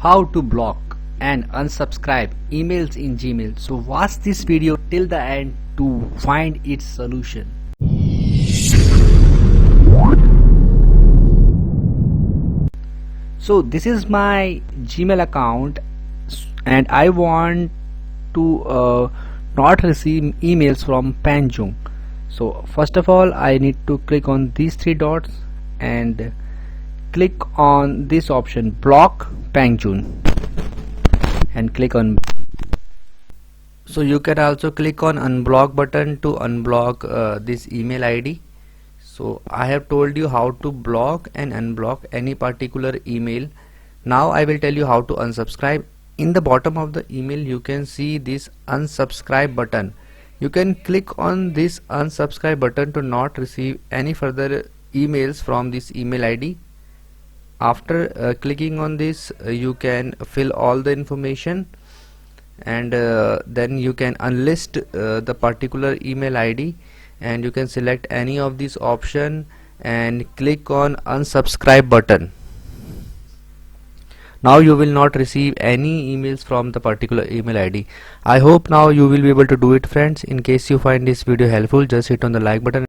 how to block and unsubscribe emails in Gmail. So watch this video till the end to find its solution. So this is my Gmail account and I want to not receive emails from Panjung. So first of all I need to click on these three dots and click on this option, block Panjung, and click on. So you can also click on unblock button to unblock this email ID. So I have told you how to block and unblock any particular email. Now I will tell you how to unsubscribe. In the bottom of the email you can see this unsubscribe button. You can click on this unsubscribe button to not receive any further emails from this email ID. After clicking on this you can fill all the information and then you can unlist the particular email ID and you can select any of these option and click on unsubscribe button. Now you will not receive any emails from the particular email ID. I hope now you will be able to do it, friends. In case you find this video helpful, just hit on the like button.